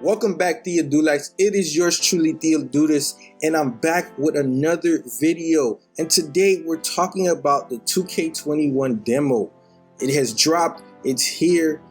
Welcome back, Theodulax. It is yours truly, Theodudis, and I'm back with another video. And today we're talking about the 2K21 demo. It has dropped, it's here,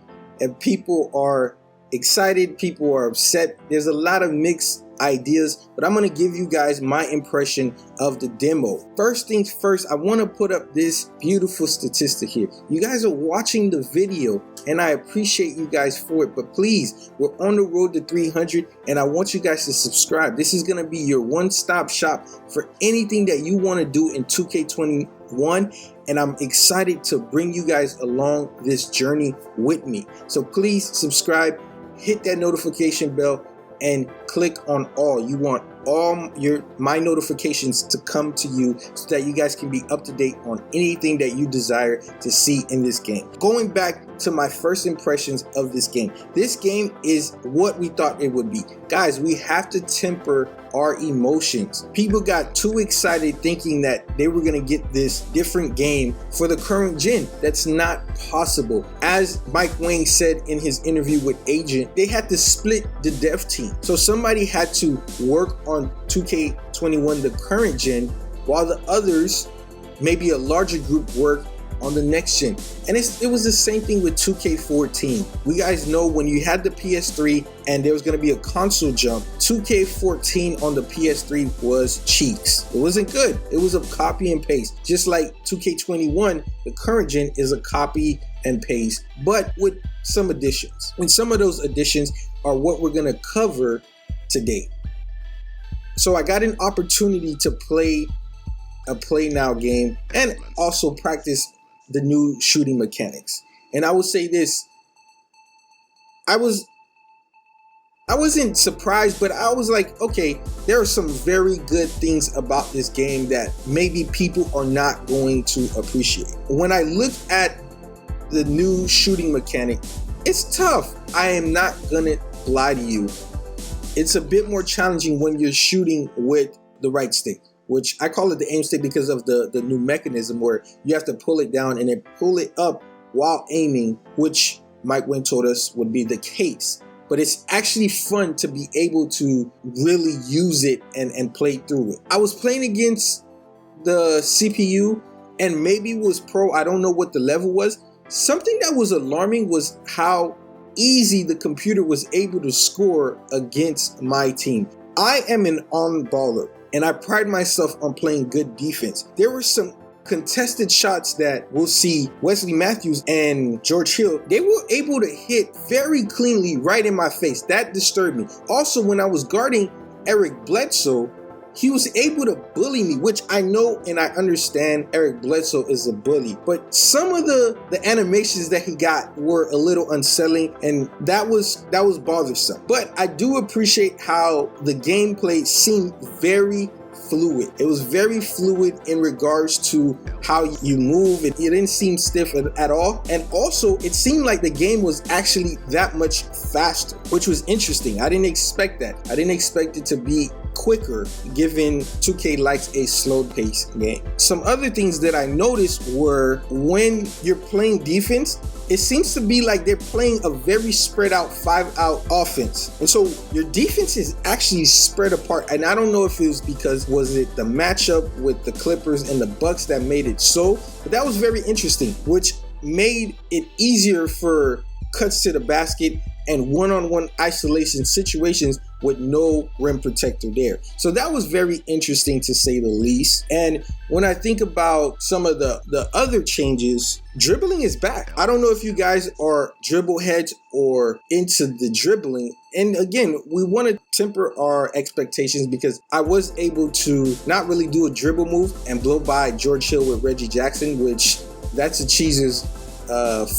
and people are excited, people are upset. There's a lot of mixed ideas, but I'm going to give you guys my impression of the demo. First things first, I want to put up this beautiful statistic here. You guys are watching the video and I appreciate you guys for it, but please, we're on the road to 300 and I want you guys to subscribe. This is going to be your one-stop shop for anything that you want to do in 2K21, and I'm excited to bring you guys along this journey with me. So please subscribe, hit that notification bell, and click on all. You want all my notifications to come to you so that you guys can be up to date on anything that you desire to see in this game. Going back to my first impressions of this game is what we thought it would be. Guys, we have to temper our emotions. People got too excited thinking that they were going to get this different game for the current gen. That's not possible. As Mike Wang said in his interview with Agent, they had to split the dev team. So somebody had to work on 2K21, the current gen, while the others, maybe a larger group, worked on the next gen. And it was the same thing with 2K14. We guys know when you had the PS3 and there was going to be a console jump, 2K14 on the PS3 was cheeks. It wasn't good. It was a copy and paste. Just like 2K21, the current gen is a copy and paste, but with some additions. And some of those additions are what we're going to cover today. So I got an opportunity to play a Play Now game and also practice the new shooting mechanics. And I will say this, I wasn't surprised, but I was like, okay, there are some very good things about this game that maybe people are not going to appreciate. When I look at the new shooting mechanic, it's tough. I am not gonna lie to you. It's a bit more challenging when you're shooting with the right stick, which I call it the aim stick because of the new mechanism where you have to pull it down and then pull it up while aiming, which Mike Wang told us would be the case. But it's actually fun to be able to really use it and play through it. I was playing against the CPU and maybe it was pro, I don't know what the level was. Something that was alarming was how easy the computer was able to score against my team. I am an on baller, and I pride myself on playing good defense. There were some contested shots that we'll see Wesley Matthews and George Hill, they were able to hit very cleanly right in my face. That disturbed me. Also, when I was guarding Eric Bledsoe, he was able to bully me, which I know and I understand Eric Bledsoe is a bully, but some of the animations that he got were a little unsettling, and that was bothersome. But I do appreciate how the gameplay seemed very fluid. It was very fluid in regards to how you move. It didn't seem stiff at all. And also, it seemed like the game was actually that much faster, which was interesting. I didn't expect that. I didn't expect it to be quicker, given 2K likes a slow-paced game. Some other things that I noticed were when you're playing defense, it seems to be like they're playing a very spread out 5-out offense. And so your defense is actually spread apart. And I don't know if it was because was it the matchup with the Clippers and the Bucks that made it so, but that was very interesting, which made it easier for cuts to the basket and one-on-one isolation situations with no rim protector there. So that was very interesting to say the least. And when I think about some of the other changes, dribbling is back. I don't know if you guys are dribble heads or into the dribbling. And again, we want to temper our expectations because I was able to not really do a dribble move and blow by George Hill with Reggie Jackson, which that's a Cheese's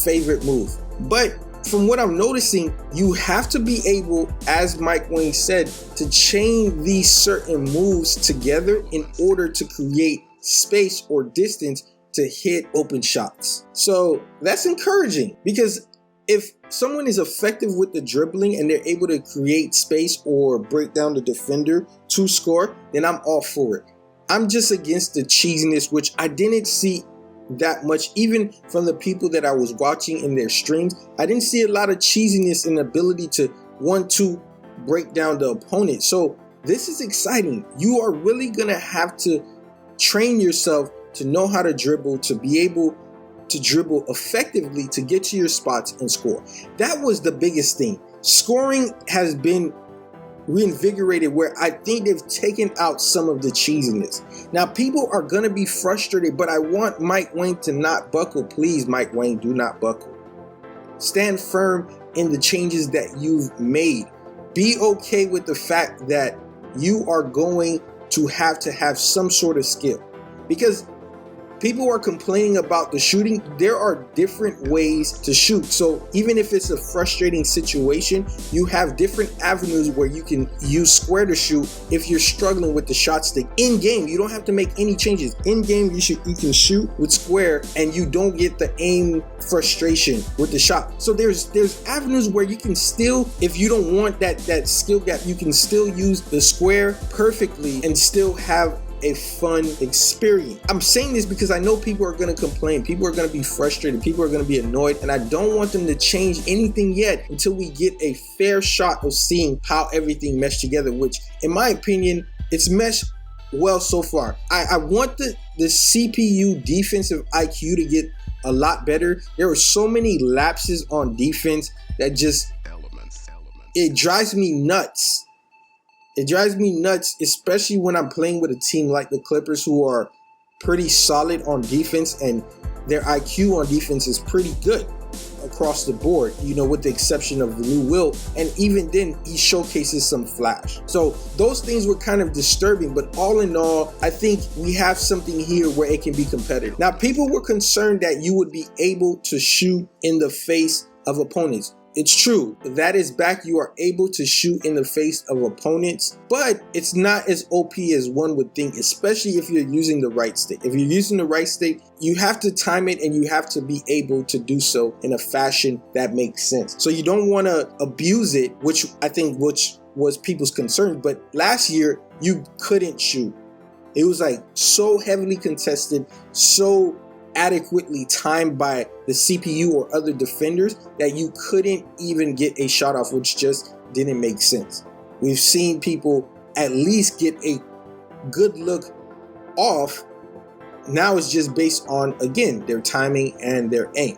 favorite move. But from what I'm noticing, you have to be able, as Mike Wang said, to chain these certain moves together in order to create space or distance to hit open shots. So that's encouraging, because if someone is effective with the dribbling and they're able to create space or break down the defender to score, then I'm all for it. I'm just against the cheesiness, which I didn't see that much, even from the people that I was watching in their streams. I didn't see a lot of cheesiness and ability to want to break down the opponent. So this is exciting. You are really going to have to train yourself to know how to dribble, to be able to dribble effectively to get to your spots and score. That was the biggest thing. Scoring has been reinvigorated, where I think they've taken out some of the cheesiness. Now, people are going to be frustrated, but I want Mike Wang to not buckle. Please, Mike Wang, do not buckle. Stand firm in the changes that you've made. Be okay with the fact that you are going to have some sort of skill, because people are complaining about the shooting. There are different ways to shoot. So even if it's a frustrating situation, you have different avenues where you can use square to shoot if you're struggling with the shot stick. In game, you don't have to make any changes. In game, you can shoot with square and you don't get the aim frustration with the shot. So there's avenues where you can still, if you don't want that skill gap, you can still use the square perfectly and still have a fun experience. I'm saying this because I know people are going to complain. People are going to be frustrated. People are going to be annoyed. And I don't want them to change anything yet until we get a fair shot of seeing how everything meshed together, which in my opinion, it's meshed well so far. I want the CPU defensive IQ to get a lot better. There are so many lapses on defense that just, it drives me nuts. It drives me nuts, especially when I'm playing with a team like the Clippers, who are pretty solid on defense, and their IQ on defense is pretty good across the board, you know, with the exception of Lou Will. And even then, he showcases some flash. So those things were kind of disturbing, but all in all, I think we have something here where it can be competitive. Now, people were concerned that you would be able to shoot in the face of opponents. It's true, that is back. You are able to shoot in the face of opponents, but it's not as OP as one would think, especially if you're using the right stick. If you're using the right stick, you have to time it and you have to be able to do so in a fashion that makes sense. So you don't want to abuse it, which was people's concern. But last year, you couldn't shoot. It was like so heavily contested, so adequately timed by the CPU or other defenders that you couldn't even get a shot off, which just didn't make sense. We've seen people at least get a good look off. Now it's just based on, again, their timing and their aim.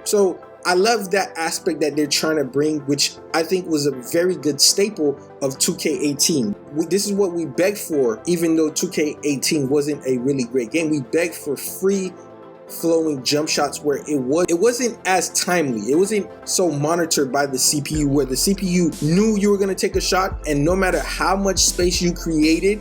So I love that aspect that they're trying to bring, which I think was a very good staple of 2K18. This is what we begged for, even though 2K18 wasn't a really great game. We begged for free flowing jump shots where it wasn't as timely. It wasn't so monitored by the CPU, where the CPU knew you were going to take a shot, and no matter how much space you created,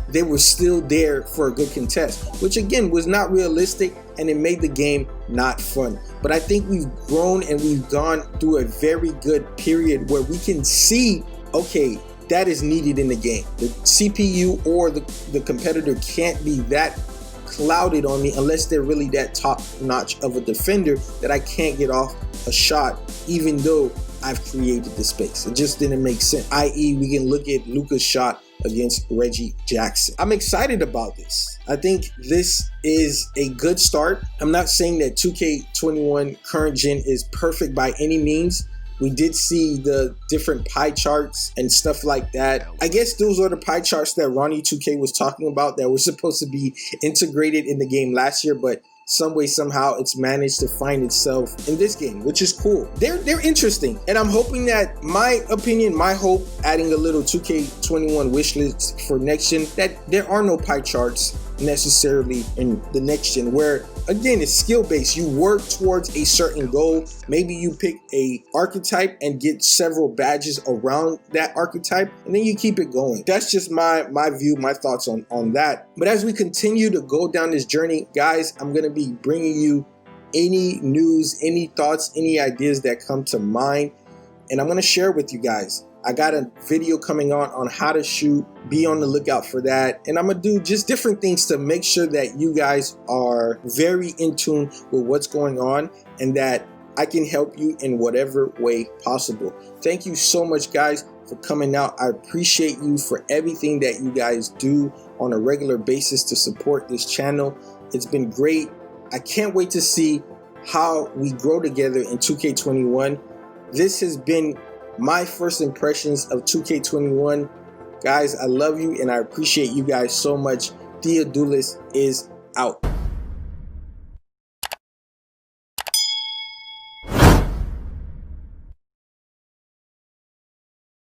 they were still there for a good contest, which again was not realistic, and it made the game not fun. But I think we've grown and we've gone through a very good period where we can see, okay, that is needed in the game. The CPU or the competitor can't be that clouded on me unless they're really that top notch of a defender that I can't get off a shot even though I've created the space. It just didn't make sense. I.e., we can look at Luka's shot against Reggie Jackson. I'm excited about this. I think this is a good start. I'm not saying that 2K21 current gen is perfect by any means. We did see the different pie charts and stuff like that. I guess those are the pie charts that Ronnie 2K was talking about that were supposed to be integrated in the game last year, but some way, somehow, it's managed to find itself in this game, which is cool. They're interesting, and I'm hoping that, my opinion, my hope, adding a little 2K21 wish list for next gen, that there are no pie charts necessarily in the next gen, where again it's skill based. You work towards a certain goal. Maybe you pick a archetype and get several badges around that archetype, and then you keep it going. That's just my view, my thoughts on that. But as we continue to go down this journey, guys, I'm gonna be bringing you any news, any thoughts, any ideas that come to mind, and I'm gonna share with you guys. I got a video coming on how to shoot. Be on the lookout for that. And I'm gonna do just different things to make sure that you guys are very in tune with what's going on and that I can help you in whatever way possible. Thank you so much, guys, for coming out. I appreciate you for everything that you guys do on a regular basis to support this channel. It's been great. I can't wait to see how we grow together in 2K21. This has been my first impressions of 2K21. Guys, I love you and I appreciate you guys so much. Theodulis is out.